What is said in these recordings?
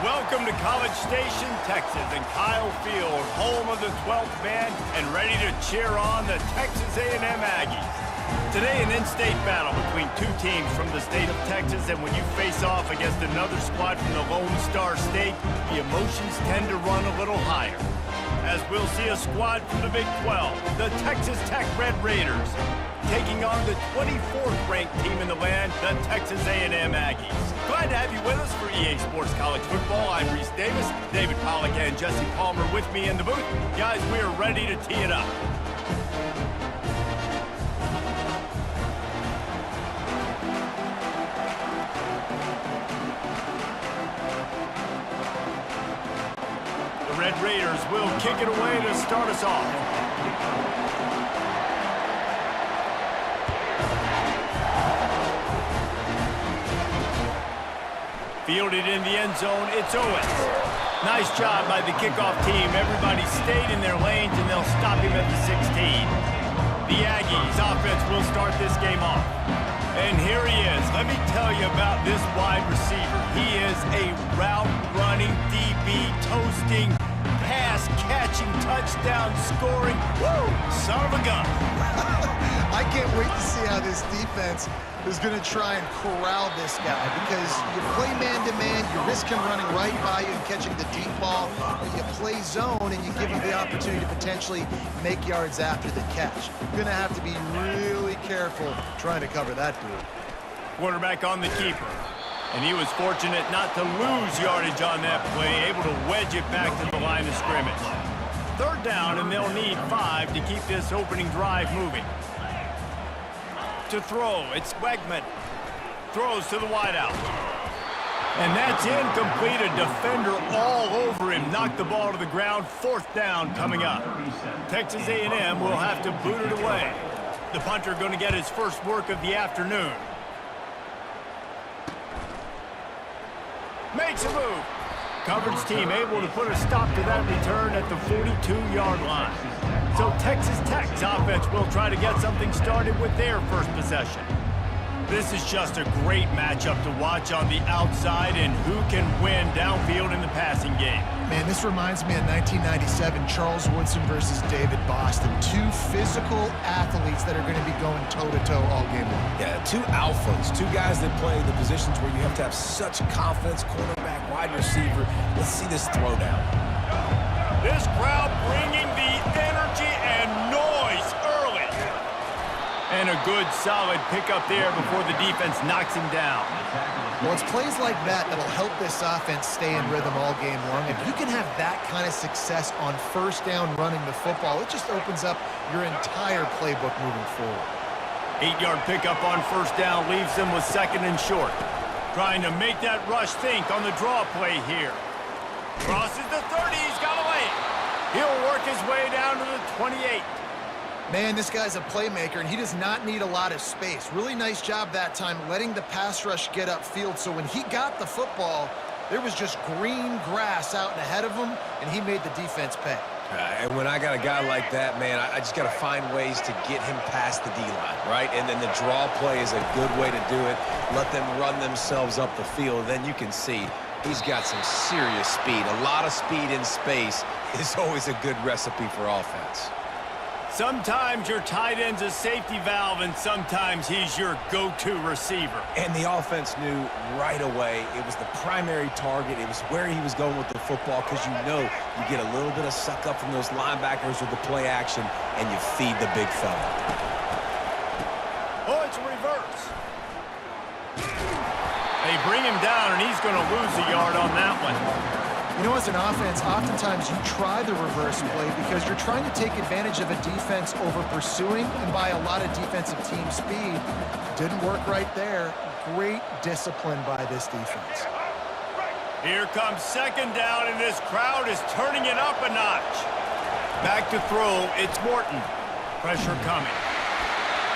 welcome to College Station, Texas, and Kyle Field, home of the 12th man, and ready to cheer on the Texas A&M Aggies. Today, an in-state battle between two teams from the state of Texas, and when you face off against another squad from the Lone Star State, the emotions tend to run a little higher. As we'll see a squad from the Big 12, the Texas Tech Red Raiders, taking on the 24th ranked team in the land, the Texas A&M Aggies. Glad to have you with us for EA Sports College Football. I'm Reese Davis, David Pollack and Jesse Palmer with me in the booth. Guys, we are ready to tee it up. The Red Raiders will kick it away to start us off. Fielded in the end zone, it's Owens. Nice job by the kickoff team. Everybody stayed in their lanes, and they'll stop him at the 16. The Aggies offense will start this game off. And here he is. Let me tell you about this wide receiver. He is a route-running, DB, toasting, pass-catching, touchdown-scoring, woo, son of a gun. I can't wait to see how this defense is going to try and corral this guy, because you play man-to-man, you risk him running right by you and catching the deep ball, but you play zone and you give him the opportunity to potentially make yards after the catch. You're going to have to be really careful trying to cover that dude. Quarterback on the keeper, and he was fortunate not to lose yardage on that play, able to wedge it back to the line of scrimmage. Third down, and they'll need 5 to keep this opening drive moving. To throw, it's Wegman. Throws to the wideout. And that's incomplete. A defender all over him. Knocked the ball to the ground. Fourth down coming up. Texas A&M will have to boot it away. The punter going to get his first work of the afternoon. Makes a move. Coverage team able to put a stop to that return at the 42-yard line. So Texas Tech's offense will try to get something started with their first possession. This is just a great matchup to watch on the outside, and who can win downfield in the passing game. Man, this reminds me of 1997, Charles Woodson versus David Boston. Two physical athletes that are going to be going toe-to-toe all game long. Yeah, two alphas, two guys that play the positions where you have to have such confidence, quarterback, wide receiver. Let's see this throwdown. This crowd bringing the energy and noise early. And a good, solid pickup there before the defense knocks him down. Well, it's plays like that that'll help this offense stay in rhythm all game long. If you can have that kind of success on first down running the football, it just opens up your entire playbook moving forward. 8-yard pickup on first down leaves them with second and short. Trying to make that rush think on the draw play here. Crosses the 30, he's got away. He'll work his way down to the 28. Man, this guy's a playmaker, and he does not need a lot of space. Really nice job that time letting the pass rush get upfield, so when he got the football, there was just green grass out and ahead of him, and he made the defense pay. And when I got a guy like that, man, I just got to find ways to get him past the D-line, right? And then the draw play is a good way to do it. Let them run themselves up the field. Then you can see he's got some serious speed. A lot of speed in space is always a good recipe for offense. Sometimes your tight end's a safety valve, and sometimes he's your go-to receiver. And the offense knew right away it was the primary target. It was where he was going with the football, because you know you get a little bit of suck up from those linebackers with the play action, and you feed the big fella. Oh, it's a reverse. They bring him down, and he's going to lose a yard on that one. You know, as an offense, oftentimes you try the reverse play because you're trying to take advantage of a defense over pursuing and by a lot of defensive team speed. Didn't work right there. Great discipline by this defense. Here comes second down, and this crowd is turning it up a notch. Back to throw, it's Morton. Pressure coming.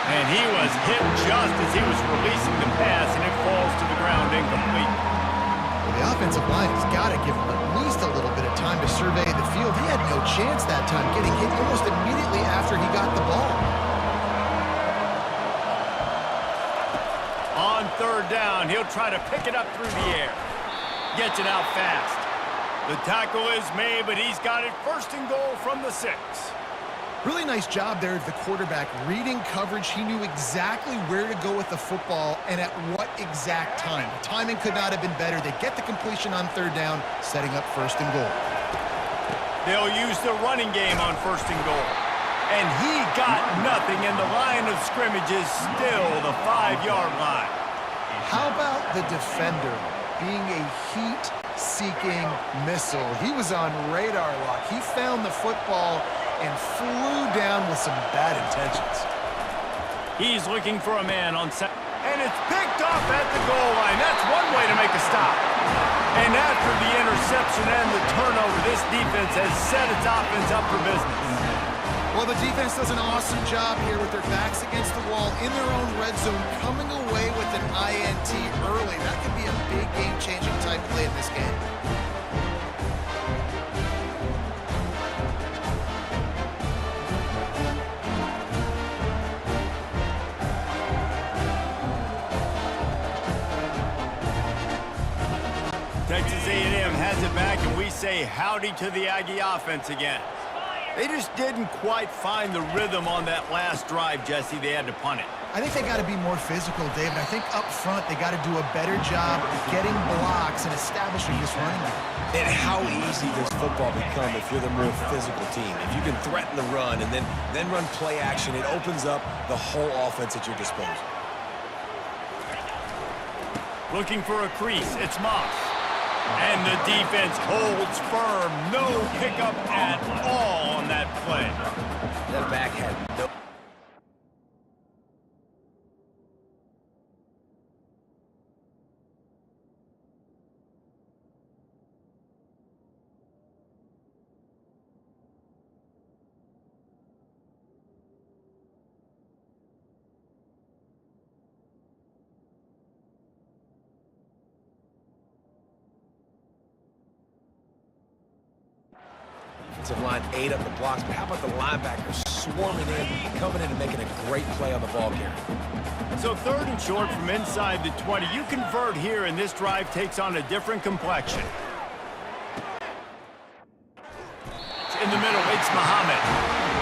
And he was hit just as he was releasing the pass, and it falls to the ground incomplete. Well, the offensive line has got to give him at least a little bit of time to survey the field. He had no chance that time, getting hit almost immediately after he got the ball. On third down, he'll try to pick it up through the air. Gets it out fast. The tackle is made, but he's got it first and goal from the 6. Really nice job there of the quarterback. Reading coverage, he knew exactly where to go with the football and at what exact time. The timing could not have been better. They get the completion on 3rd down, setting up 1st and goal. They'll use the running game on 1st and goal. And he got nothing, and the line of scrimmage is still the 5-yard line. How about the defender being a heat-seeking missile? He was on radar lock. He found the football and flew down with some bad intentions. He's looking for a man on set, and it's picked off at the goal line. That's one way to make a stop. And after the interception and the turnover, this defense has set its offense up for business. Well, the defense does an awesome job here with their backs against the wall in their own red zone, coming away with an INT early. That could be a big game-changing type play in this game. Texas A&M has it back, and we say howdy to the Aggie offense again. They just didn't quite find the rhythm on that last drive, Jesse. They had to punt it. I think they got to be more physical, David. I think up front they got to do a better job getting blocks and establishing this running game. And how easy does football become if you're the more physical team? If you can threaten the run and then run play action, it opens up the whole offense at your disposal. Looking for a crease. It's Moss. And the defense holds firm. No pickup at all on that play. That back had no... Offensive line ate up the blocks, but how about the linebackers swarming in, coming in and making a great play on the ball carrier? So 3rd and short from inside the 20. You convert here, and this drive takes on a different complexion. In the middle, it's Muhammad.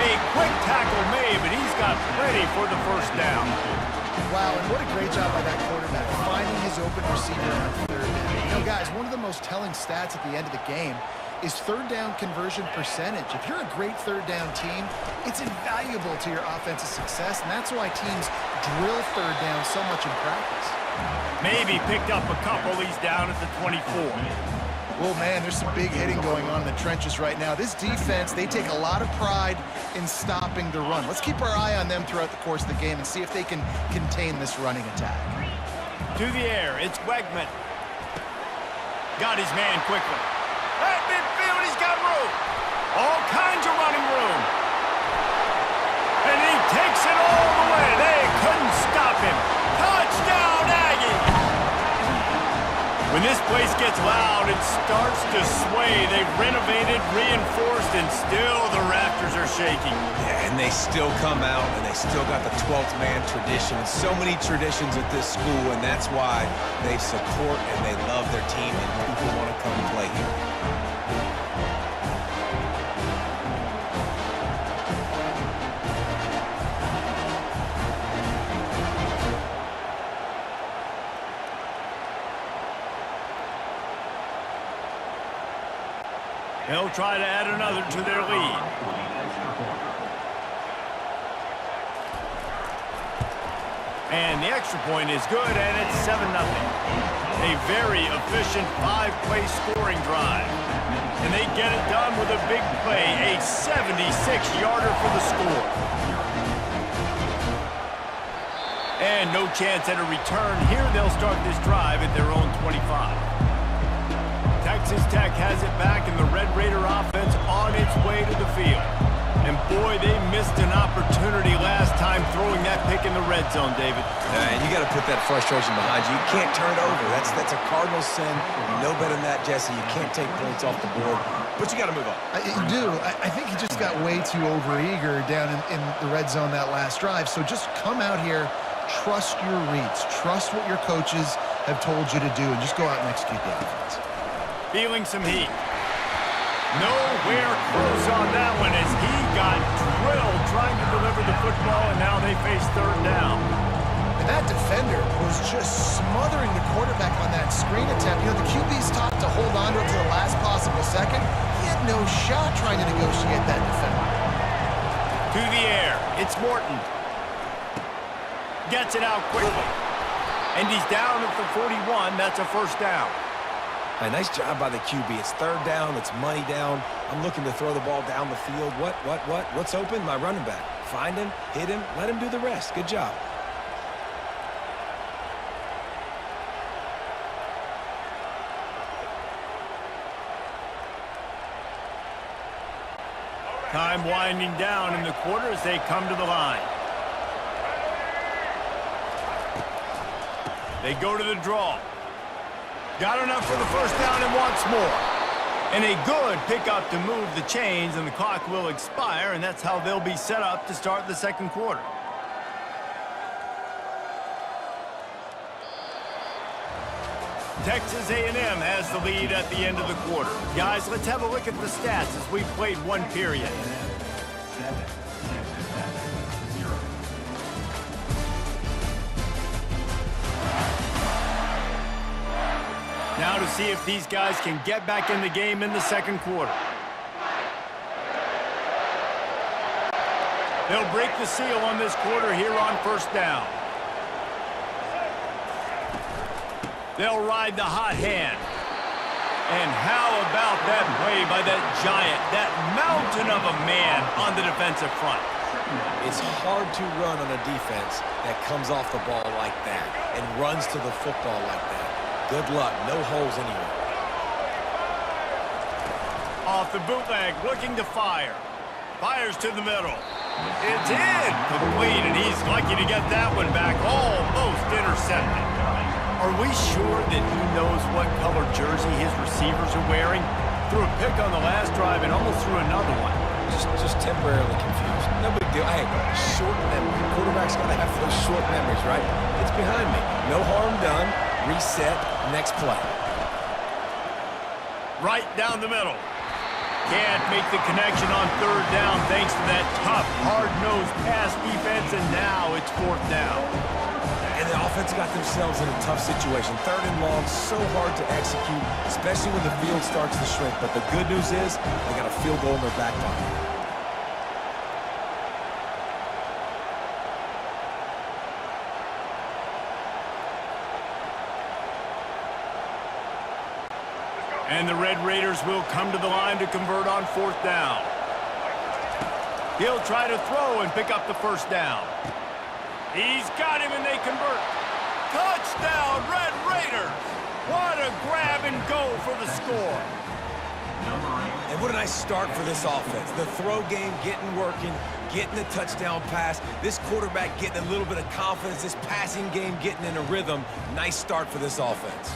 A quick tackle made, but he's got plenty for the 1st down. Wow, and what a great job by that quarterback, finding his open receiver on 3rd down. You know, guys, one of the most telling stats at the end of the game is 3rd down conversion percentage. If you're a great 3rd down team, it's invaluable to your offensive success, and that's why teams drill 3rd down so much in practice. Maybe picked up a couple. He's down at the 24. Well, man, there's some big hitting going on in the trenches right now. This defense, they take a lot of pride in stopping the run. Let's keep our eye on them throughout the course of the game and see if they can contain this running attack. To the air, it's Wegman. Got his man quickly. At midfield, he's got room. All kinds of running room. And he takes it all the way. They couldn't stop him. Touchdown, Aggies! When this place gets loud, it starts to sway. They've renovated, reinforced, and still the rafters are shaking. Yeah, and they still come out, and they still got the 12th man tradition. So many traditions at this school, and that's why they support and they love their team, and people want to come play here. They'll try to add another to their lead. And the extra point is good, and it's 7-0. A very efficient 5-play scoring drive. And they get it done with a big play, a 76-yarder for the score. And no chance at a return. Here they'll start this drive at their own 25. Texas Tech has it back, and the Red Raider offense on its way to the field. And boy, they missed an opportunity last time throwing that pick in the red zone, David. And you got to put that frustration behind you. You can't turn it over. That's a cardinal sin. You know better than that, Jesse. You can't take points off the board, but you got to move on. You do. I think he just got way too overeager down in the red zone that last drive. So just come out here, trust your reads, trust what your coaches have told you to do, and just go out and execute the offense. Feeling some heat. Nowhere close on that one as he got drilled trying to deliver the football, and now they face third down. And that defender was just smothering the quarterback on that screen attempt. You know, the QB's taught to hold on to it to the last possible second. He had no shot trying to negotiate that defender. To the air, it's Morton. Gets it out quickly. And he's down at the 41. That's a first down. A nice job by the QB. It's third down. It's money down. I'm looking to throw the ball down the field. What's open? My running back. Find him, hit him, let him do the rest. Good job. Time winding down in the quarter as they come to the line. They go to the draw. Got enough for the first down and wants more. And a good pickup to move the chains, and the clock will expire, and that's how they'll be set up to start the second quarter. Texas A&M has the lead at the end of the quarter. Guys, let's have a look at the stats as we've played one period. Now to see if these guys can get back in the game in the second quarter. They'll break the seal on this quarter here on first down. They'll ride the hot hand. And how about that play by that giant, that mountain of a man on the defensive front? It's hard to run on a defense that comes off the ball like that and runs to the football like that. Good luck. No holes anywhere. Off the bootleg, looking to fire. Fires to the middle. It's in. Complete, and he's lucky to get that one back. Almost intercepted. Are we sure that he knows what color jersey his receivers are wearing? Threw a pick on the last drive and almost threw another one. Just temporarily confused. No big deal. Hey, short memory. Quarterback's got to have those short memories, right? It's behind me. No harm done. Reset. Next play. Right down the middle. Can't make the connection on third down thanks to that tough, hard-nosed pass defense, and now it's fourth down. And the offense got themselves in a tough situation. Third and long, so hard to execute, especially when the field starts to shrink. But the good news is they got a field goal in their back pocket. And the Red Raiders will come to the line to convert on fourth down. He'll try to throw and pick up the first down. He's got him, and they convert. Touchdown, Red Raiders! What a grab and go for the score. And what a nice start for this offense. The throw game getting working, getting the touchdown pass. This quarterback getting a little bit of confidence. This passing game getting in a rhythm. Nice start for this offense.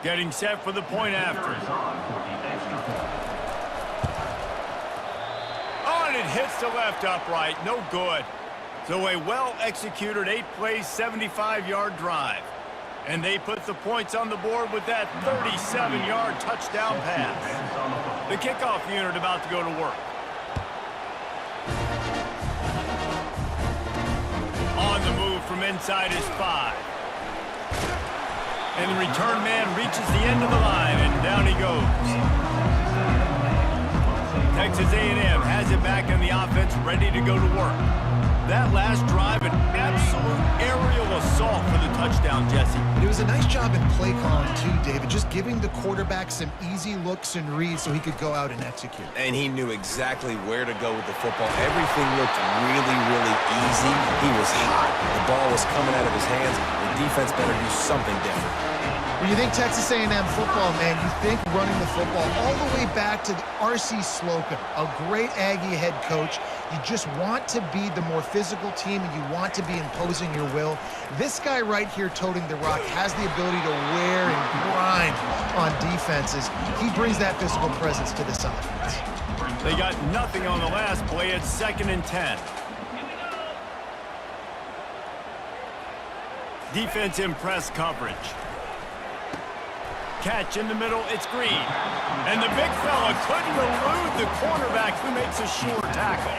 Getting set for the point after. Oh, and it hits the left upright. No good. So a well-executed 8-play, 75-yard drive. And they put the points on the board with that 37-yard touchdown pass. The kickoff unit about to go to work. On the move from inside his 5. And the return man reaches the end of the line, and down he goes. Texas A&M has it back in the offense, ready to go to work. That last drive, an absolute aerial assault for the touchdown, Jesse. It was a nice job in play calling, too, David, just giving the quarterback some easy looks and reads so he could go out and execute. And he knew exactly where to go with the football. Everything looked really, really easy. He was hot. The ball was coming out of his hands. The defense better do something different. When you think Texas A&M football, man, you think running the football all the way back to R.C. Slocum, a great Aggie head coach. You just want to be the more physical team, and you want to be imposing your will. This guy right here toting the rock has the ability to wear and grind on defenses. He brings that physical presence to this offense. They got nothing on the last play. It's 2nd and 10. Defense in press coverage. Catch in the middle, it's Green. And the big fella couldn't elude the cornerback who makes a sure tackle.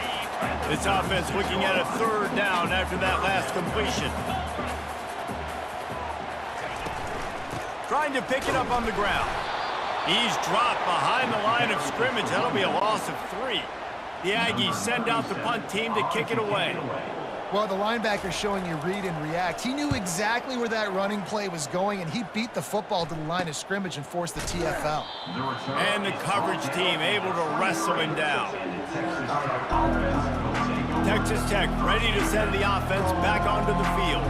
This offense looking at a 3rd down after that last completion. Trying to pick it up on the ground. He's dropped behind the line of scrimmage. That'll be a loss of 3. The Aggies send out the punt team to kick it away. Well, the linebacker's showing you read and react. He knew exactly where that running play was going, and he beat the football to the line of scrimmage and forced the TFL. And the coverage team able to wrestle him down. Texas Tech ready to send the offense back onto the field.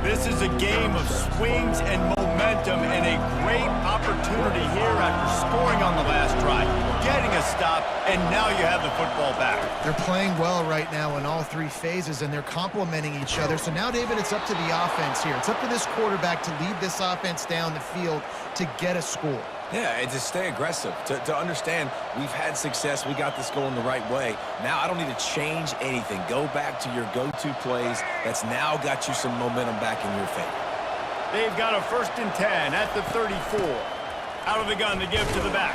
This is a game of swings and momentum, and a great opportunity here after scoring on the last drive, getting a stop, and now you have the football back. They're playing well right now in all 3 phases, and they're complementing each other. So now, David, it's up to the offense here. It's up to this quarterback to lead this offense down the field to get a score. Yeah, and to stay aggressive, to understand we've had success, we got this going the right way. Now I don't need to change anything. Go back to your go-to plays. That's now got you some momentum back in your favor. They've got a 1st and 10 at the 34. Out of the gun to give to the back.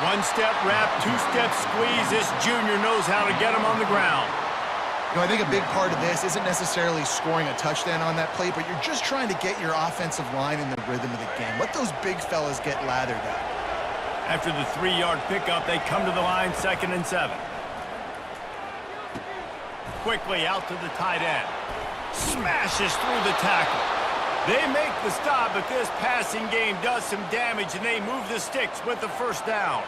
1-step wrap, 2-step squeeze. This junior knows how to get him on the ground. You know, I think a big part of this isn't necessarily scoring a touchdown on that play, but you're just trying to get your offensive line in the rhythm of the game. Let those big fellas get lathered up. After the 3-yard pickup, they come to the line, 2nd and 7. Quickly out to the tight end. Smashes through the tackle. They make the stop, but this passing game does some damage, and they move the sticks with the 1st down.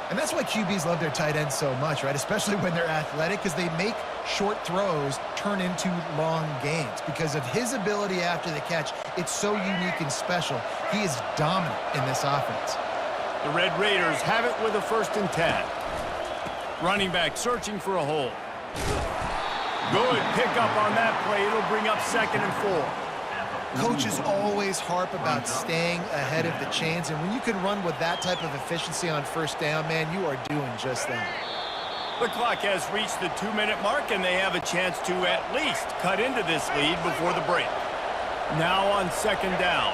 And that's why QBs love their tight ends so much, right? Especially when they're athletic, because they make short throws turn into long gains. Because of his ability after the catch, it's so unique and special. He is dominant in this offense. The Red Raiders have it with a 1st and 10. Running back searching for a hole. Good pickup on that play. It'll bring up 2nd and 4. Coaches always harp about staying ahead of the chains, and when you can run with that type of efficiency on 1st down, man, you are doing just that. The clock has reached the 2-minute mark, and they have a chance to at least cut into this lead before the break. Now on 2nd down.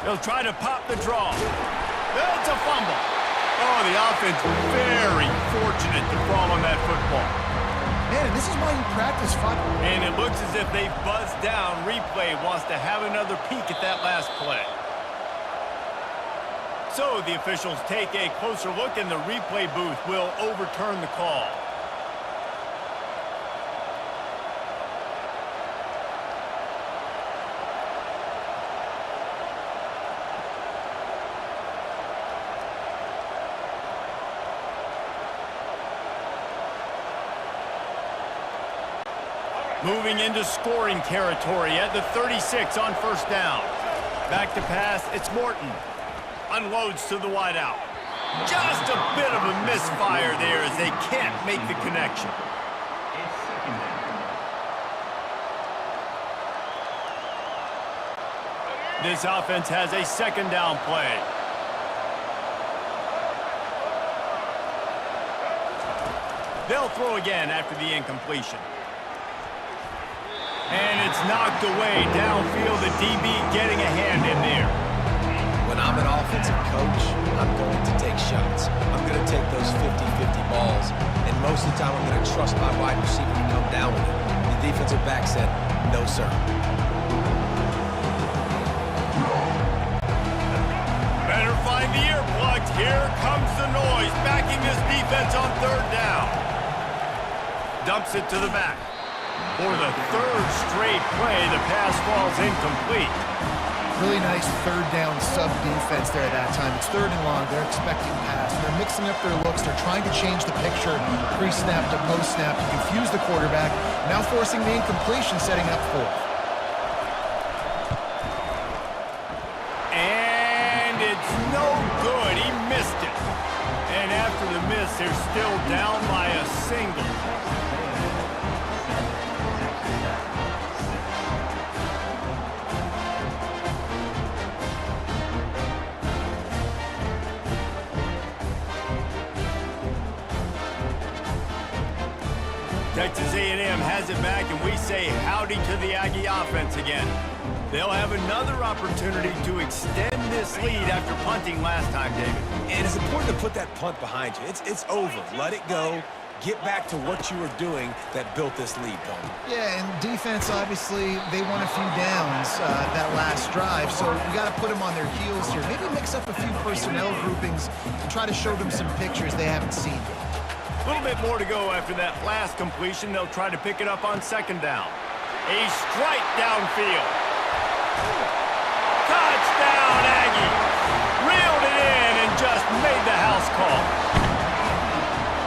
They'll try to pop the draw. That's a fumble. Oh, the offense very fortunate to fall on that football. Man, and this is why you practice fun. And it looks as if they've buzzed down. Replay wants to have another peek at that last play. So the officials take a closer look, and the replay booth will overturn the call. Moving into scoring territory at the 36 on 1st down. Back to pass, it's Morton. Unloads to the wideout. Just a bit of a misfire there as they can't make the connection. This offense has a 2nd down play. They'll throw again after the incompletion. And it's knocked away downfield. The DB getting a hand in there. When I'm an offensive coach, I'm going to take shots. I'm going to take those 50-50 balls. And most of the time, I'm going to trust my wide receiver to come down with it. The defensive back said, no, sir. Better find the earplugs. Here comes the noise. Backing this defense on 3rd down. Dumps it to the back. For the 3rd straight play, the pass falls incomplete. Really nice 3rd down sub defense there at that time. It's 3rd and long. They're expecting pass. They're mixing up their looks. They're trying to change the picture pre-snap to post-snap to confuse the quarterback. Now forcing the incompletion, setting up 4th. And it's no good. He missed it. And after the miss, they're still down by a single. Texas A&M has it back, and we say howdy to the Aggie offense again. They'll have another opportunity to extend this lead after punting last time, David. And it's important to put that punt behind you. It's over. Let it go. Get back to what you were doing that built this lead, Tony. Yeah, and defense, obviously, they won a few downs that last drive, so you got to put them on their heels here. Maybe mix up a few personnel groupings and try to show them some pictures they haven't seen yet. A little bit more to go after that last completion. They'll try to pick it up on second down. A strike downfield. Touchdown, Aggie. Reeled it in and just made the house call.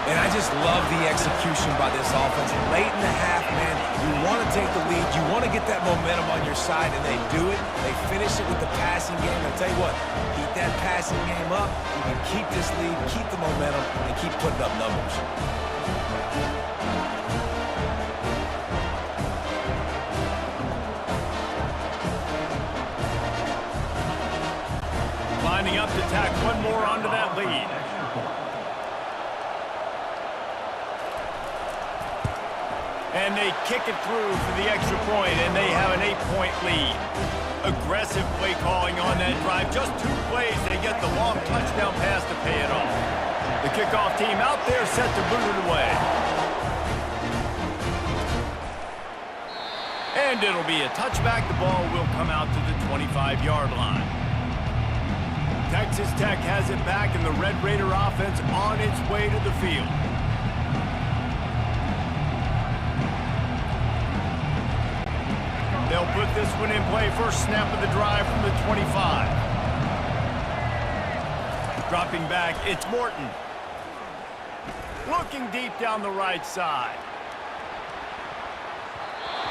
And I just love the execution by this offense. Late in the half, man, you want to take the lead. You want to get that momentum on your side, and they do it. They finish it with the passing game. I'll tell you what, keep that passing game up. You can keep this lead, keep the momentum, and keep putting up numbers. Lining up to tack one more onto that lead. And they kick it through for the extra point, and they have an 8-point lead. Aggressive play calling on that drive. Just 2 plays, they get the long touchdown pass to pay it off. The kickoff team out there set to boot it away. And it'll be a touchback. The ball will come out to the 25-yard line. Texas Tech has it back, and the Red Raider offense on its way to the field. They'll put this one in play. First snap of the drive from the 25. Dropping back, it's Morton. Looking deep down the right side.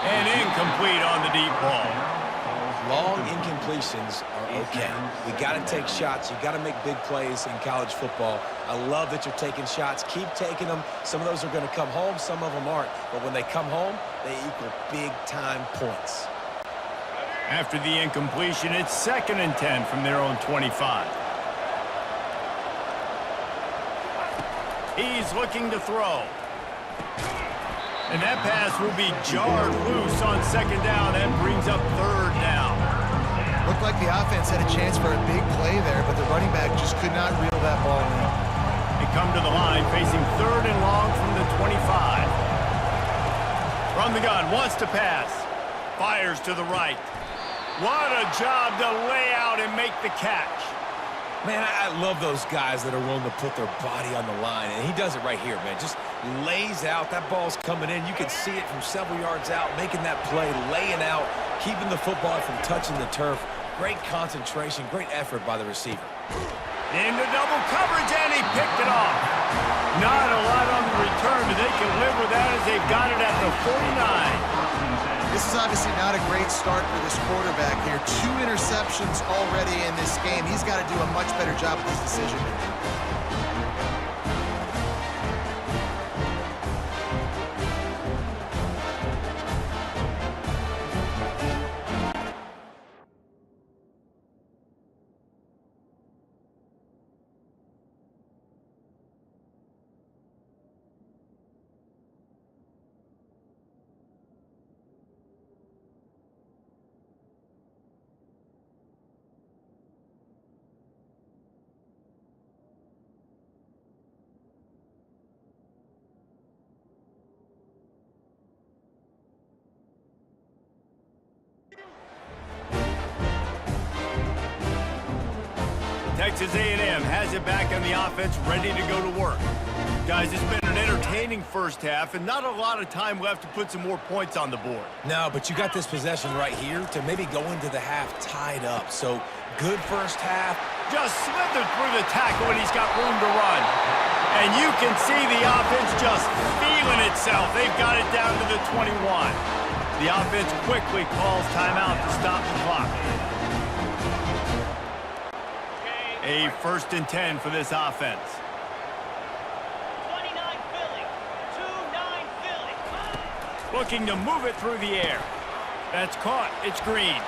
And incomplete on the deep ball. Long incompletions are okay. We got to take shots. You got to make big plays in college football. I love that you're taking shots. Keep taking them. Some of those are going to come home. Some of them aren't. But when they come home, they equal big-time points. After the incompletion, it's 2nd and 10 from their own 25. He's looking to throw. And that pass will be jarred loose on 2nd down. That brings up 3rd down. Looked like the offense had a chance for a big play there, but the running back just could not reel that ball in. They come to the line, facing 3rd and long from the 25. From the gun, wants to pass. Fires to the right. What a job to lay out and make the catch. Man, I love those guys that are willing to put their body on the line, and he does it right here, man. Just lays out. That ball's coming in. You can see it from several yards out, making that play, laying out, keeping the football from touching the turf. Great concentration, great effort by the receiver. Into double coverage, and he picked it off. Not a lot on the return, but they can live with that as they've got it at the 49. This is obviously not a great start for this quarterback here. 2 interceptions already in this game. He's got to do a much better job with his decision-making. Texas A&M has it back on the offense, ready to go to work. Guys, it's been an entertaining first half and not a lot of time left to put some more points on the board. No, but you got this possession right here to maybe go into the half tied up. So good first half. Just slithered through the tackle and he's got room to run. And you can see the offense just feeling itself. They've got it down to the 21. The offense quickly calls timeout to stop the clock. A 1st and 10 for this offense. Looking to move it through the air. That's caught. It's Green.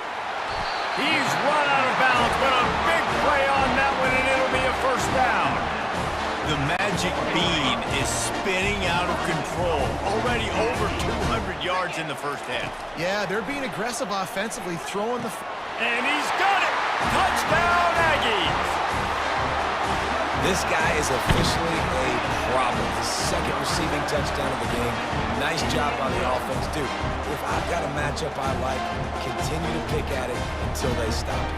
He's run out of bounds, but a big play on that one, and it'll be a first down. The magic bean is spinning out of control. Already over 200 yards in the first half. Yeah, they're being aggressive offensively, throwing the... And he's got it! Touchdown, Aggies! This guy is officially a problem. His second receiving touchdown of the game. Nice job on the offense. Dude, if I've got a matchup I like, continue to pick at it until they stop it.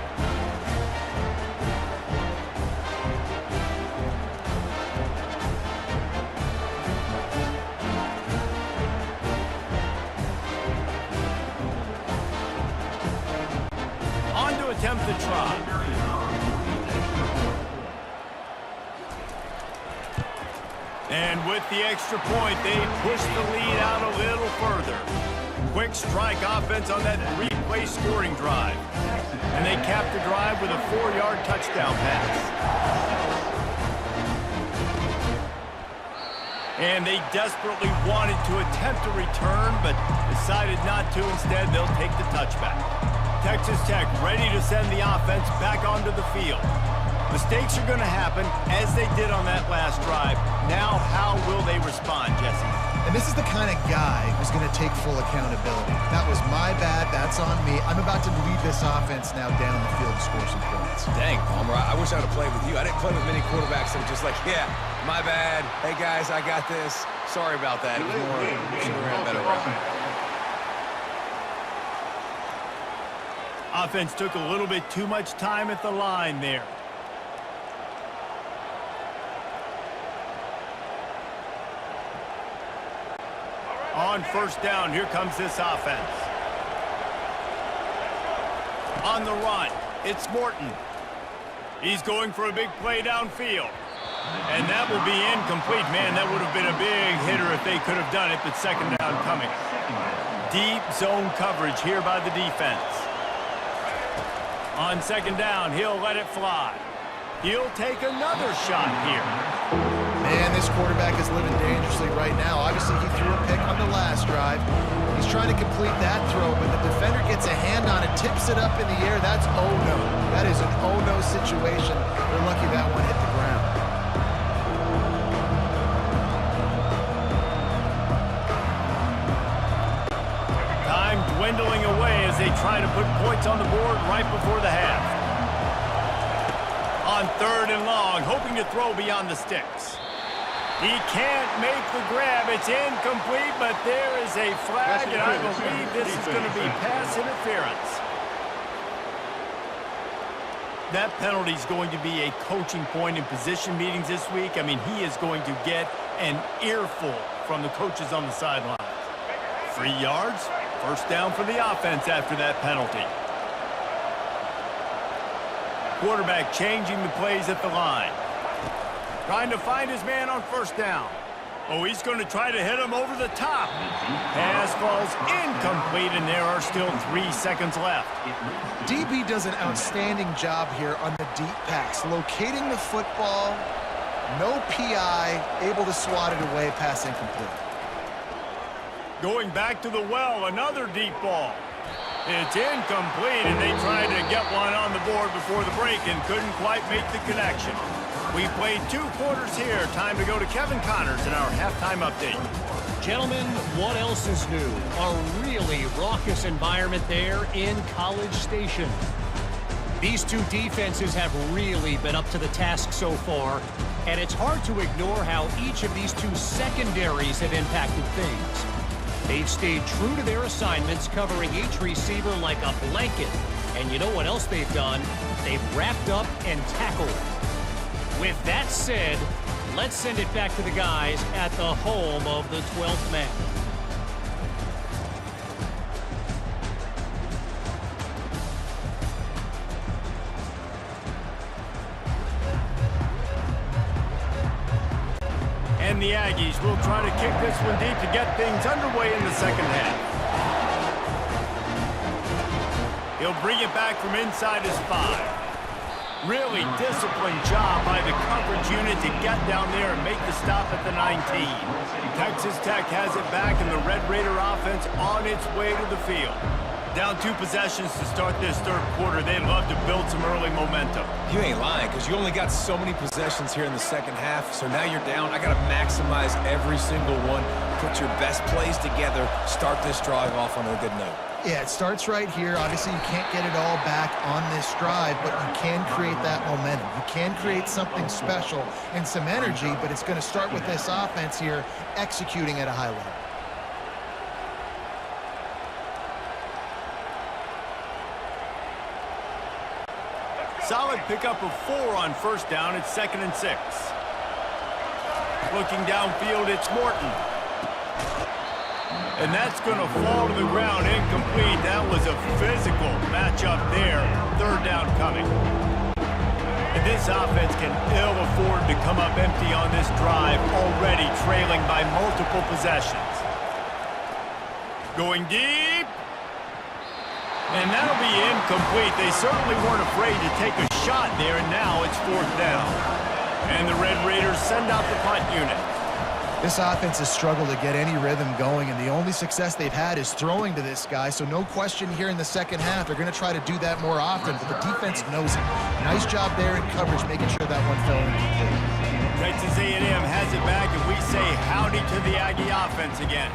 On to attempt the try. And with the extra point, they push the lead out a little further. Quick strike offense on that three-play scoring drive. And they cap the drive with a 4-yard touchdown pass. And they desperately wanted to attempt a return, but decided not to. Instead, they'll take the touchback. Texas Tech ready to send the offense back onto the field. Mistakes are going to happen, as they did on that last drive. Now, how will they respond, Jesse? And this is the kind of guy who's going to take full accountability. That was my bad. That's on me. I'm about to lead this offense now down the field to score some points. Dang, Palmer, I wish I would have played with you. I didn't play with many quarterbacks that were just like, yeah, my bad. Hey, guys, I got this. Sorry about that. It was more, should have ran a better route. Offense took a little bit too much time at the line there. On first down, here comes this offense. On the run, it's Morton. He's going for a big play downfield. And that will be incomplete. Man, that would have been a big hitter if they could have done it, but second down coming. Deep zone coverage here by the defense. On second down, he'll let it fly. He'll take another shot here. Man, this quarterback is living dangerously right now. Obviously, he threw a pick on the last drive. He's trying to complete that throw, but the defender gets a hand on it, tips it up in the air. That's oh-no. That is an oh-no situation. They're lucky that one hit the ground. Time dwindling away as they try to put points on the board right before the half. On third and long, hoping to throw beyond the sticks. He can't make the grab. It's incomplete, but there is a flag, and I believe this is going to be pass interference. That penalty is going to be a coaching point in position meetings this week. I mean, he is going to get an earful from the coaches on the sidelines. 3 yards, first down for the offense after that penalty. Quarterback changing the plays at the line. Trying to find his man on first down. Oh, he's going to try to hit him over the top. Pass falls incomplete, and there are still 3 seconds left. DB does an outstanding job here on the deep pass. Locating the football, no PI, able to swat it away, pass incomplete. Going back to the well, another deep ball. It's incomplete, and they tried to get one on the board before the break and couldn't quite make the connection. We've played 2 quarters here. Time to go to Kevin Connors in our halftime update. Gentlemen, what else is new? A really raucous environment there in College Station. These 2 defenses have really been up to the task so far, and it's hard to ignore how each of these 2 secondaries have impacted things. They've stayed true to their assignments, covering each receiver like a blanket. And you know what else they've done? They've wrapped up and tackled. With that said, let's send it back to the guys at the home of the 12th man. And the Aggies will try to kick this one deep to get things underway in the second half. He'll bring it back from inside his 5. Really disciplined job by the coverage unit to get down there and make the stop at the 19. Texas Tech has it back, and the Red Raider offense on its way to the field. Down 2 possessions to start this third quarter. They'd love to build some early momentum. You ain't lying, because you only got so many possessions here in the second half, so now you're down. I got to maximize every single one, put your best plays together, start this drive off on a good note. Yeah, it starts right here. Obviously, you can't get it all back on this drive, but you can create that momentum. You can create something special and some energy, but it's going to start with this offense here executing at a high level. Solid pickup of 4 on first down. It's 2nd and 6. Looking downfield, it's Morton. And that's going to fall to the ground, incomplete. That was a physical matchup there. 3rd down coming. And this offense can ill afford to come up empty on this drive, already trailing by multiple possessions. Going deep. And that'll be incomplete. They certainly weren't afraid to take a shot there, and now it's 4th down. And the Red Raiders send out the punt unit. This offense has struggled to get any rhythm going, and the only success they've had is throwing to this guy, so no question here in the second half. They're going to try to do that more often, but the defense knows it. Nice job there in coverage, making sure that one fell incomplete. Texas A&M has it back, and we say howdy to the Aggie offense again.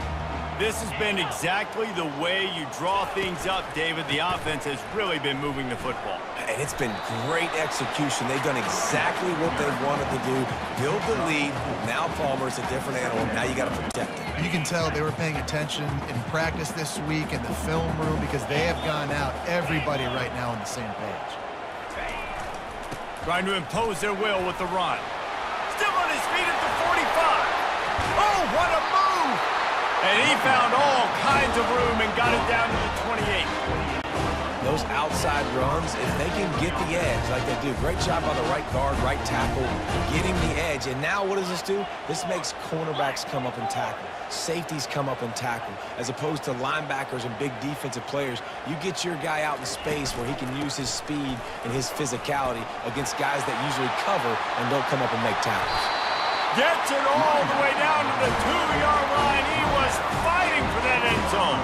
This has been exactly the way you draw things up, David. The offense has really been moving the football. And it's been great execution. They've done exactly what they wanted to do. Build the lead. Now Palmer's a different animal. Now you got to protect him. You can tell they were paying attention in practice this week in the film room because they have gone out, everybody right now on the same page. Trying to impose their will with the run. Still on his feet at the 45. Oh, what a move! And he found all kinds of room and got it down to the 28. Those outside runs, if they can get the edge like they do, great job by the right guard, right tackle, getting the edge. And now what does this do? This makes cornerbacks come up and tackle. Safeties come up and tackle. As opposed to linebackers and big defensive players, you get your guy out in space where he can use his speed and his physicality against guys that usually cover and don't come up and make tackles. Gets it all the way down to the 2-yard line. He was fighting for that end zone.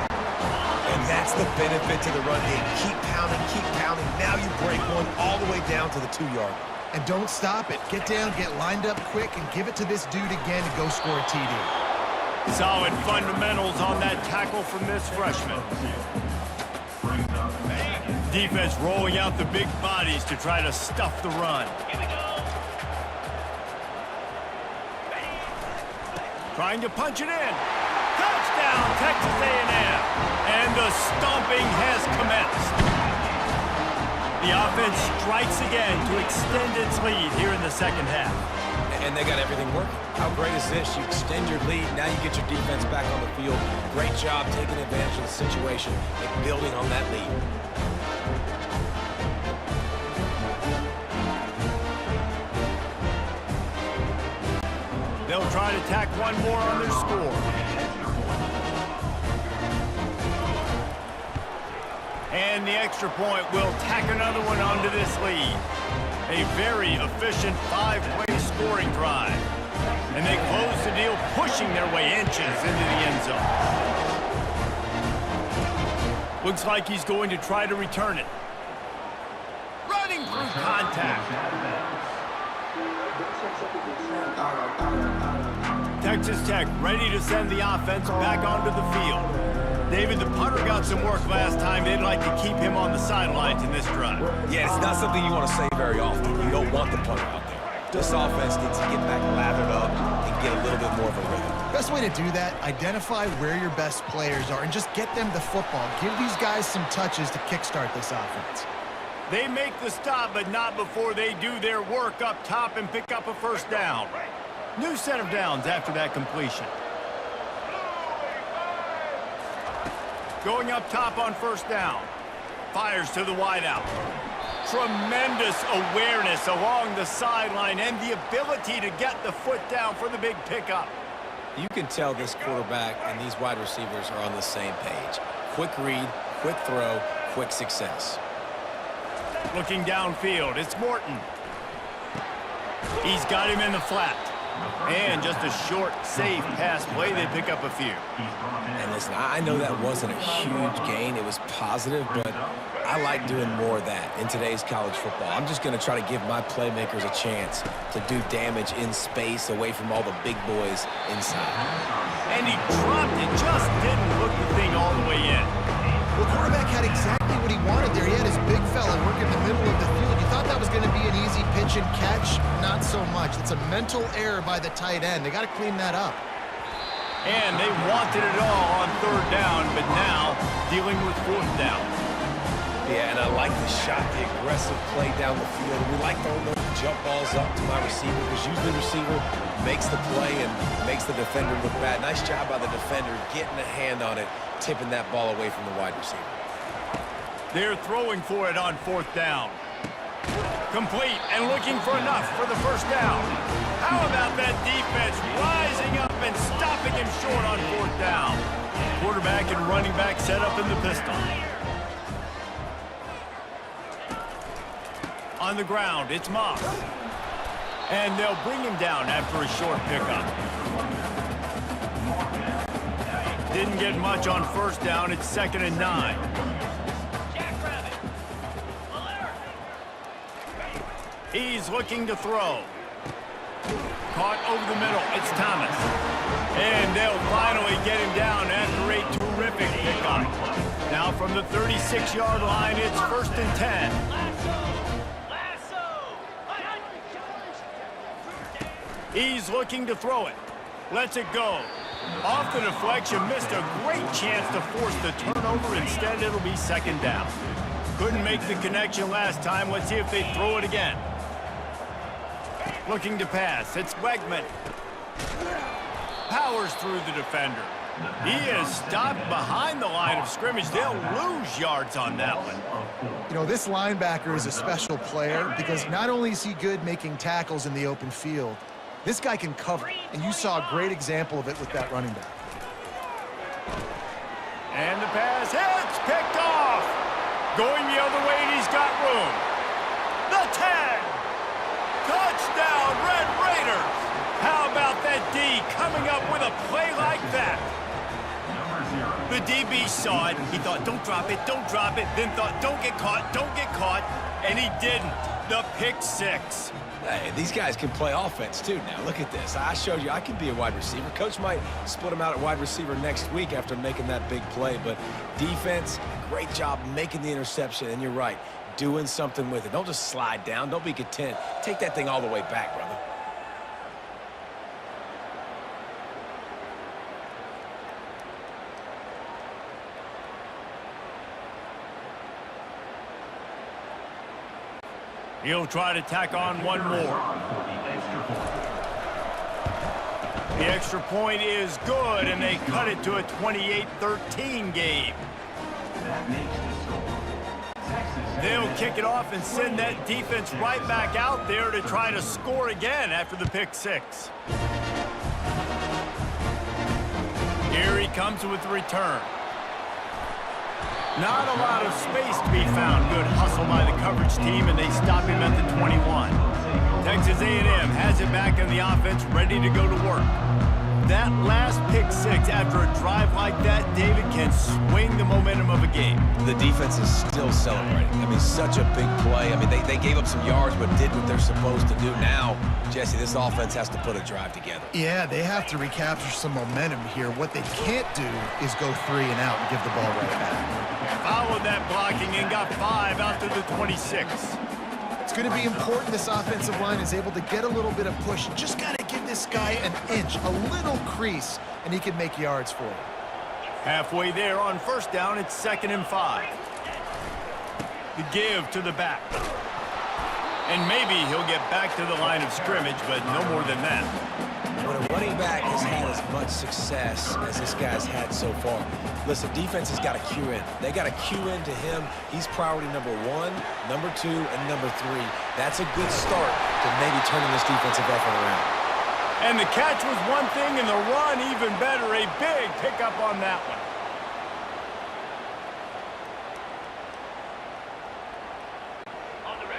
And that's the benefit to the run game. Keep pounding, keep pounding. Now you break one all the way down to the 2-yard. And don't stop it. Get down, get lined up quick, and give it to this dude again and go score a TD. Solid fundamentals on that tackle from this freshman. Defense rolling out the big bodies to try to stuff the run. Trying to punch it in. Touchdown, Texas A&M. And the stomping has commenced. The offense strikes again to extend its lead here in the second half. And they got everything working. How great is this? You extend your lead, now you get your defense back on the field. Great job taking advantage of the situation and building on that lead. They'll try to tack one more on their score. And the extra point will tack another one onto this lead. A very efficient 5-play scoring drive. And they close the deal, pushing their way inches into the end zone. Looks like he's going to try to return it. Running through contact. Texas Tech ready to send the offense back onto the field. David, the punter got some work last time. They'd like to keep him on the sidelines in this drive. Yeah, it's not something you want to say very often. You don't want the punter out there. This offense needs to get back lathered up and get a little bit more of a rhythm. Best way to do that, identify where your best players are and just get them the football. Give these guys some touches to kickstart this offense. They make the stop, but not before they do their work up top and pick up a first down. New set of downs after that completion. Going up top on first down. Fires to the wideout. Tremendous awareness along the sideline and the ability to get the foot down for the big pickup. You can tell this quarterback and these wide receivers are on the same page. Quick read, quick throw, quick success. Looking downfield, it's Morton. He's got him in the flat. And just a short, safe pass play, they pick up a few. And listen, I know that wasn't a huge gain. It was positive, but I like doing more of that in today's college football. I'm just going to try to give my playmakers a chance to do damage in space away from all the big boys inside. And he dropped it, just didn't hook the thing all the way in. Well, quarterback had exactly what he wanted there. He had his big fella working the middle of the field. You thought that was going to be an easy pitch and catch. Not so much. It's a mental error by the tight end. They got to clean that up. And they wanted it all on third down, but now dealing with fourth down. Yeah, and I like the shot, the aggressive play down the field. We like throwing those jump balls up to my receiver because usually the receiver makes the play and makes the defender look bad. Nice job by the defender getting a hand on it, tipping that ball away from the wide receiver. They're throwing for it on fourth down. Complete and looking for enough for the first down. How about that defense rising up and stopping him short on fourth down? Quarterback and running back set up in the pistol. On the ground, it's Moss. And they'll bring him down after a short pickup. Didn't get much on first down. It's 2nd and 9. He's looking to throw. Caught over the middle. It's Thomas. And they'll finally get him down after a terrific pickup. Now from the 36-yard line, it's 1st and 10. He's looking to throw it. Lets it go. Off the deflection, missed a great chance to force the turnover. Instead, it'll be 2nd down. Couldn't make the connection last time. Let's see if they throw it again. Looking to pass. It's Wegman. Powers through the defender. He is stopped behind the line of scrimmage. They'll lose yards on that one. You know, this linebacker is a special player because not only is he good making tackles in the open field, this guy can cover, and you saw a great example of it with that running back. And the pass hits, picked off. Going the other way, and he's got room. The 10. Touchdown, Red Raiders. How about that D coming up with a play like that? The DB saw it. He thought, don't drop it, then thought, don't get caught, and he didn't. The pick 6. Hey, these guys can play offense, too, now. Look at this. I showed you I can be a wide receiver. Coach might split him out at wide receiver next week after making that big play. But defense, great job making the interception. And you're right, doing something with it. Don't just slide down. Don't be content. Take that thing all the way back, brother. He'll try to tack on one more. The extra point is good, and they cut it to a 28-13 game. They'll kick it off and send that defense right back out there to try to score again after the pick 6. Here he comes with the return. Not a lot of space to be found. Good hustle by the coverage team, and they stop him at the 21. Texas A&M has it back in the offense, ready to go to work. That last pick 6 after a drive like that, David, can swing the momentum of a game. The defense is still celebrating. I mean, such a big play. I mean, they gave up some yards but did what they're supposed to do. Now, Jesse, this offense has to put a drive together. Yeah, they have to recapture some momentum here. What they can't do is go 3 and out and give the ball right back. Followed that blocking and got 5 out to the 26. It's going to be important this offensive line is able to get a little bit of push. Just got to give this guy an inch, a little crease, and he can make yards for it. Halfway there on first down, it's 2nd and 5. The give to the back. And maybe he'll get back to the line of scrimmage, but no more than that. When a running back has had as much success as this guy's had so far, listen, defense has got to cue in. They got to cue in to him. He's priority number 1, number 2, and number 3. That's a good start to maybe turning this defensive effort around. And the catch was one thing, and the run even better. A big pickup on that one.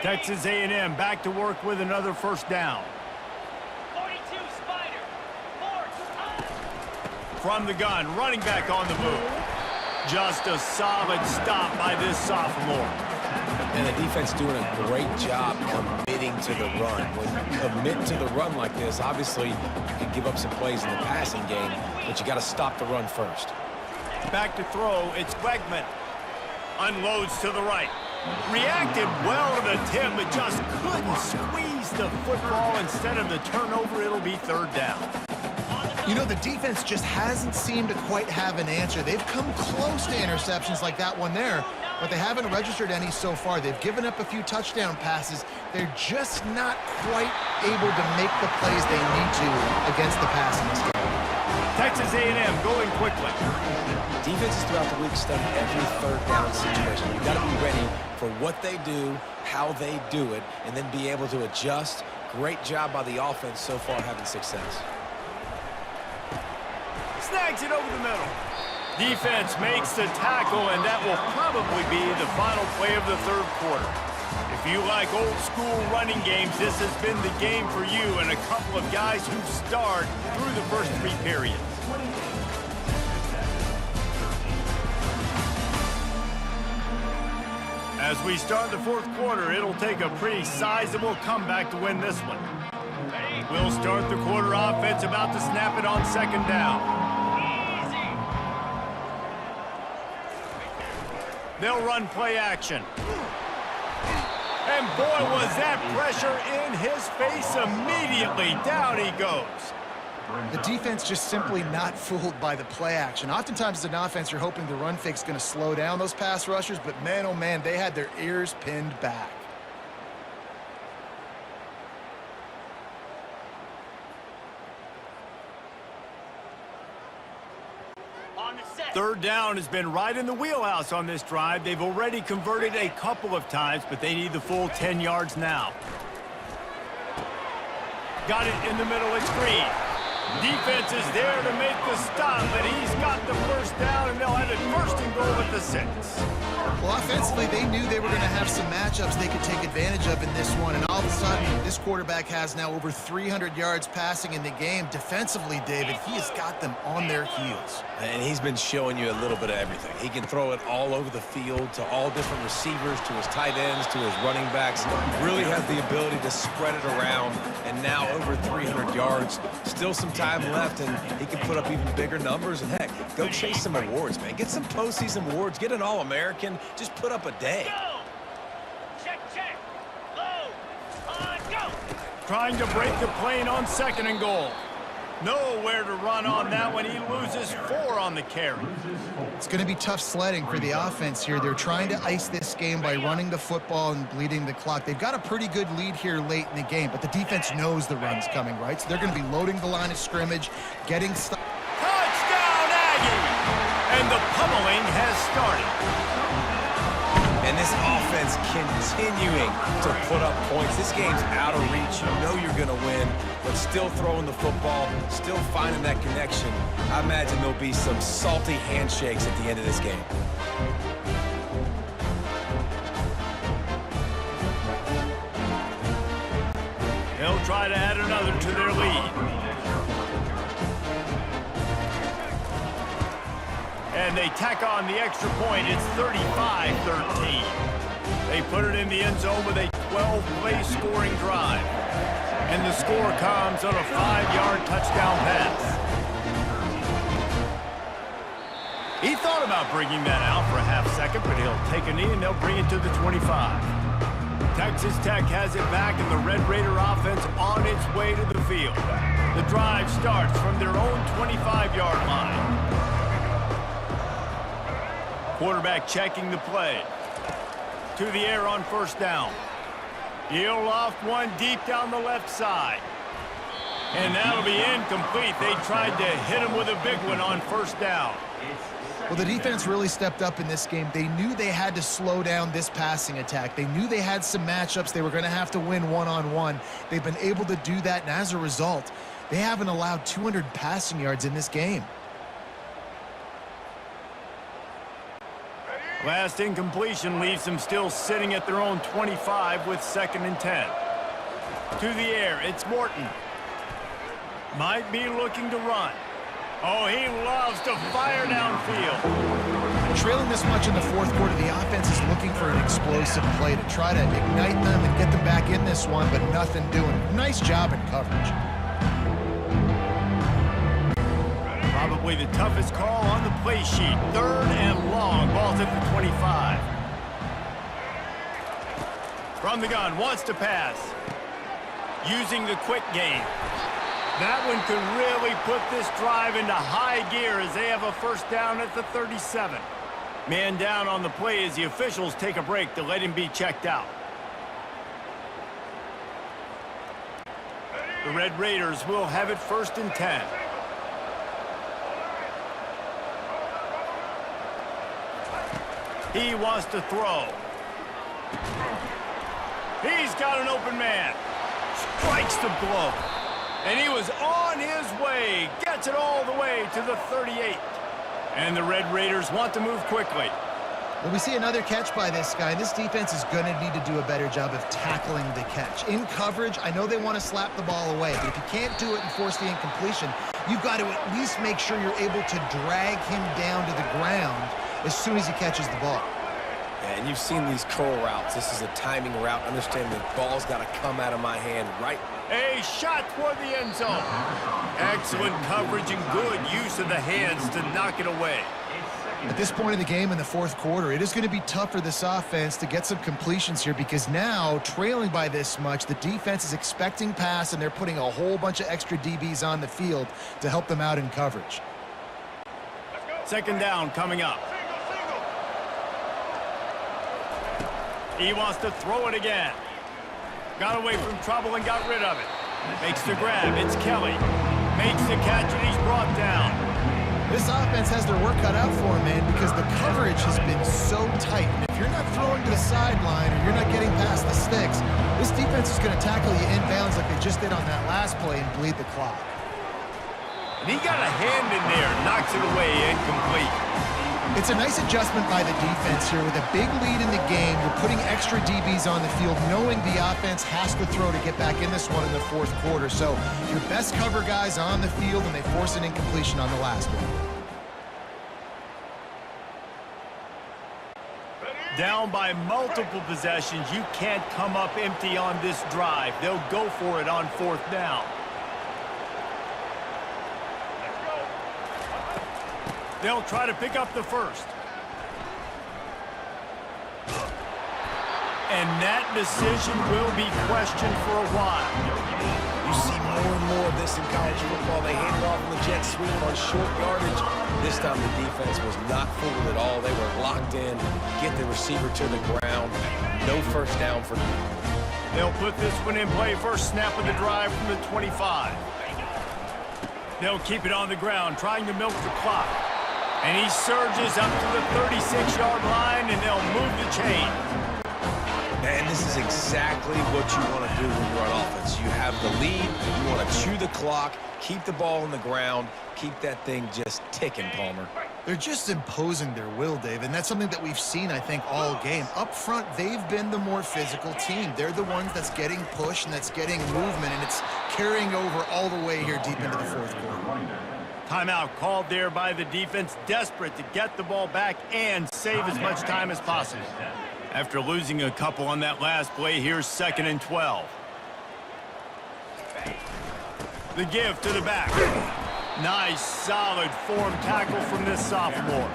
Texas A&M back to work with another first down. 42 Spider. 4 From the gun, running back on the move. Just a solid stop by this sophomore. And the defense doing a great job committing to the run. When you commit to the run like this, obviously you can give up some plays in the passing game, but you got to stop the run first. Back to throw, it's Wegman. Unloads to the right. Reacted well to the tip, but just couldn't squeeze the football. Instead of the turnover, it'll be third down. You know, the defense just hasn't seemed to quite have an answer. They've come close to interceptions like that one there, but they haven't registered any so far. They've given up a few touchdown passes. They're just not quite able to make the plays they need to against the passing game. Texas A&M going quickly. Defenses throughout the week study every third down situation. You've got to be ready for what they do, how they do it, and then be able to adjust. Great job by the offense so far having success. Snags it over the middle. Defense makes the tackle, and that will probably be the final play of the third quarter. If you like old school running games, this has been the game for you and a couple of guys who've starred through the first 3 periods. As we start the fourth quarter, it'll take a pretty sizable comeback to win this one. We'll start the quarter offense, about to snap it on second down. They'll run play action. And boy, was that pressure in his face immediately. Down he goes. The defense just simply not fooled by the play action. Oftentimes as an offense, you're hoping the run fake's going to slow down those pass rushers, but man, oh man, they had their ears pinned back. Third down has been right in the wheelhouse on this drive. They've already converted a couple of times, but they need the full 10 yards now. Got it in the middle, it's Green. Defense is there to make the stop, but he's got the first down, and they'll have it first and goal at the 6. Well, offensively, they knew they were going to have some matchups they could take advantage of in this one, and all of a sudden, this quarterback has now over 300 yards passing in the game. Defensively, David, he has got them on their heels. And he's been showing you a little bit of everything. He can throw it all over the field to all different receivers, to his tight ends, to his running backs. Really has the ability to spread it around, and now over 300 yards. Still some time left, and he can put up even bigger numbers. And heck, go chase some awards, man. Get some postseason awards. Get an All-American. Just put up a day. Go! Check, check. Low. On, go! Trying to break the plane on second and goal. Nowhere to run on that one. He loses 4 on the carry. It's going to be tough sledding for the offense here. They're trying to ice this game by running the football and bleeding the clock. They've got a pretty good lead here late in the game, but the defense knows the run's coming, right? So they're going to be loading the line of scrimmage, getting stuff. Touchdown, Aggie! And the pummeling has started. And this offense continuing to put up points. This game's out of reach. You know you're going to win, but still throwing the football, still finding that connection. I imagine there'll be some salty handshakes at the end of this game. They'll try to add another to their lead. And they tack on the extra point. It's 35-13. They put it in the end zone with a 12-play scoring drive. And the score comes on a 5-yard touchdown pass. He thought about bringing that out for a half second, but he'll take a knee and they'll bring it to the 25. Texas Tech has it back, and the Red Raider offense on its way to the field. The drive starts from their own 25-yard line. Quarterback checking the play. To the air on first down. He'll loft one deep down the left side. And that'll be incomplete. They tried to hit him with a big one on first down. Well, the defense really stepped up in this game. They knew they had to slow down this passing attack. They knew they had some matchups they were going to have to win one-on-one. They've been able to do that, and as a result, they haven't allowed 200 passing yards in this game. Last incompletion leaves them still sitting at their own 25 with 2nd and 10. To the air, it's Morton. Might be looking to run. Oh, he loves to fire downfield. Trailing this much in the fourth quarter, the offense is looking for an explosive play to try to ignite them and get them back in this one, but nothing doing. Nice job in coverage. Probably the toughest call on the play sheet. 3rd and long. Ball's at the 25. From the gun, wants to pass. Using the quick game. That one could really put this drive into high gear as they have a 1st down at the 37. Man down on the play as the officials take a break to let him be checked out. The Red Raiders will have it 1st and 10. He wants to throw. He's got an open man. Strikes the blow. And he was on his way. Gets it all the way to the 38. And the Red Raiders want to move quickly. Well, we see another catch by this guy. This defense is going to need to do a better job of tackling the catch. In coverage, I know they want to slap the ball away, but if you can't do it and force the incompletion, you've got to at least make sure you're able to drag him down to the ground as soon as he catches the ball. Yeah, and you've seen these curl routes. This is a timing route. Understand the ball's got to come out of my hand right. A shot toward the end zone. Excellent coverage and good use of the hands to knock it away. At this point in the game in the fourth quarter, it is going to be tough for this offense to get some completions here because now, trailing by this much, the defense is expecting pass and they're putting a whole bunch of extra DBs on the field to help them out in coverage. 2nd down coming up. He wants to throw it again. Got away from trouble and got rid of it. Makes the grab. It's Kelly. Makes the catch and he's brought down. This offense has their work cut out for him, man, because the coverage has been so tight. And if you're not throwing to the sideline or you're not getting past the sticks, this defense is going to tackle you inbounds like they just did on that last play and bleed the clock. And he got a hand in there. Knocks it away. Incomplete. It's a nice adjustment by the defense here. With a big lead in the game, you're putting extra DBs on the field, knowing the offense has to throw to get back in this one in the fourth quarter. So your best cover guys on the field, and they force an incompletion on the last one. Down by multiple possessions, you can't come up empty on this drive. They'll go for it on 4th down. They'll try to pick up the 1st. And that decision will be questioned for a while. You see more and more of this in college football. They hand it off in the jet sweep on short yardage. This time the defense was not fooled at all. They were locked in, get the receiver to the ground. No 1st down for them. They'll put this one in play. 1st snap of the drive from the 25. They'll keep it on the ground, trying to milk the clock. And he surges up to the 36-yard line, and they'll move the chain. And this is exactly what you want to do when you're on offense. You have the lead, you want to chew the clock, keep the ball on the ground, keep that thing just ticking, Palmer. They're just imposing their will, Dave, and that's something that we've seen, I think, all game. Up front, they've been the more physical team. They're the ones that's getting pushed and that's getting movement, and it's carrying over all the way here deep into the fourth quarter. Timeout called there by the defense, desperate to get the ball back and save as much time as possible. After losing a couple on that last play, here's 2nd and 12. The give to the back. Nice, solid form tackle from this sophomore.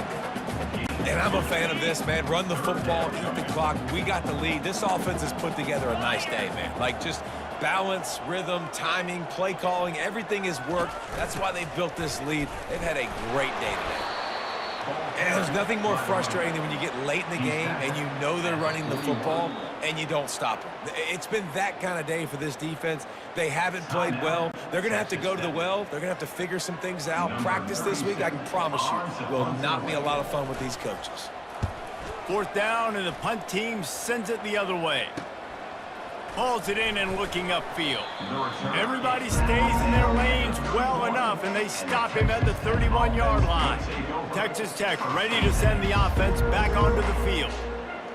And I'm a fan of this, man. Run the football, eat the clock. We got the lead. This offense has put together a nice day, man. Like, just balance, rhythm, timing, play calling, everything has worked. That's why they built this lead. They've had a great day today. And there's nothing more frustrating than when you get late in the game and you know they're running the football and you don't stop them. It's been that kind of day for this defense. They haven't played well. They're going to have to go to the well. They're going to have to figure some things out. Practice this week, I can promise you, will not be a lot of fun with these coaches. 4th down, and the punt team sends it the other way. hauls it in and looking upfield. Everybody stays in their lanes well enough, and they stop him at the 31-yard line. Texas Tech ready to send the offense back onto the field.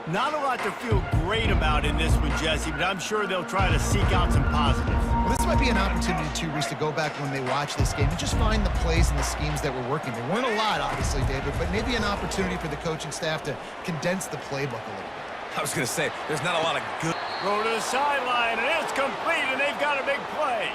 Not a lot to feel great about in this one, Jesse, but I'm sure they'll try to seek out some positives. Well, this might be an opportunity, too, Reese, to go back when they watch this game and just find the plays and the schemes that were working. There weren't a lot, obviously, David, but maybe an opportunity for the coaching staff to condense the playbook a little bit. I was going to say, there's not a lot of good... Throw to the sideline, and it's complete, and they've got a big play.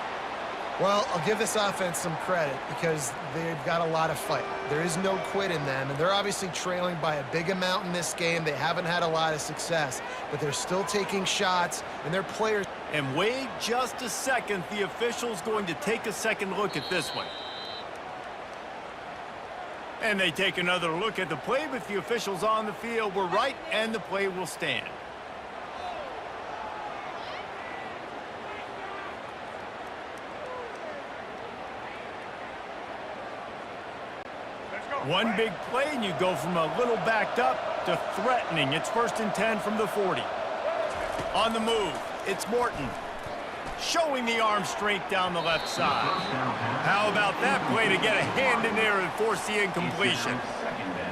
Well, I'll give this offense some credit because they've got a lot of fight. There is no quit in them, and they're obviously trailing by a big amount in this game. They haven't had a lot of success, but they're still taking shots, and their players... And wait just a second. The official's going to take a second look at this one. And they take another look at the play, but the officials on the field were right, and the play will stand. One big play, and you go from a little backed up to threatening. It's 1st and 10 from the 40. On the move, it's Morton. Showing the arm strength down the left side. How about that play to get a hand in there and force the incompletion?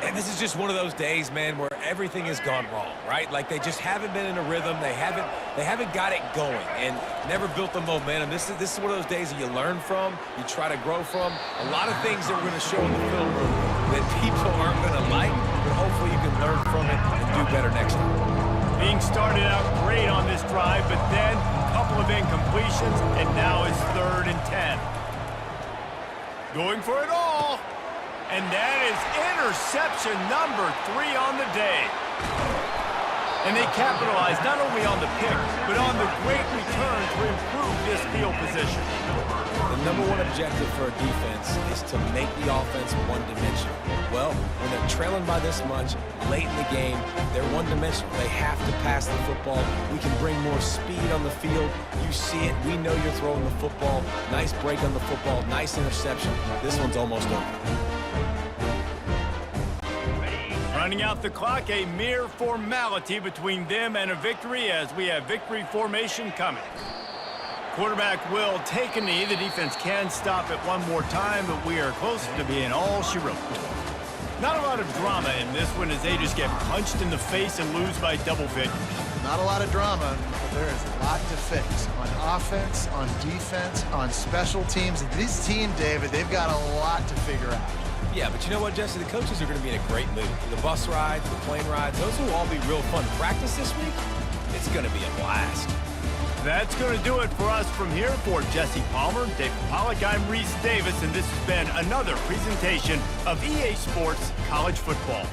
And this is just one of those days, man, where everything has gone wrong, right? Like they just haven't been in a rhythm. They haven't got it going and never built the momentum. This is one of those days that you learn from, you try to grow from. A lot of things that we're going to show in the film room that people aren't going to like, but hopefully you can learn from it and do better next time. Being started out great on this drive, but then a couple of incompletions, and now it's 3rd and 10. Going for it all. And that is interception number 3 on the day. And they capitalized not only on the pick, but on the great return to improve this field position. The number one objective for a defense is to make the offense one-dimensional. Well, when they're trailing by this much, late in the game, they're one-dimensional. They have to pass the football. We can bring more speed on the field. You see it. We know you're throwing the football. Nice break on the football. Nice interception. This one's almost over. Running out the clock, a mere formality between them and a victory as we have victory formation coming. Quarterback will take a knee. The defense can stop it one more time, but we are close to being all she wrote. Not a lot of drama in this one as they just get punched in the face and lose by double figures. Not a lot of drama, but there is a lot to fix on offense, on defense, on special teams. This team, David, they've got a lot to figure out. Yeah, but you know what, Jesse? The coaches are going to be in a great mood. The bus rides, the plane rides, those will all be real fun. Practice this week, it's going to be a blast. That's going to do it for us from here. For Jesse Palmer, David Pollack, I'm Reese Davis, and this has been another presentation of EA Sports College Football.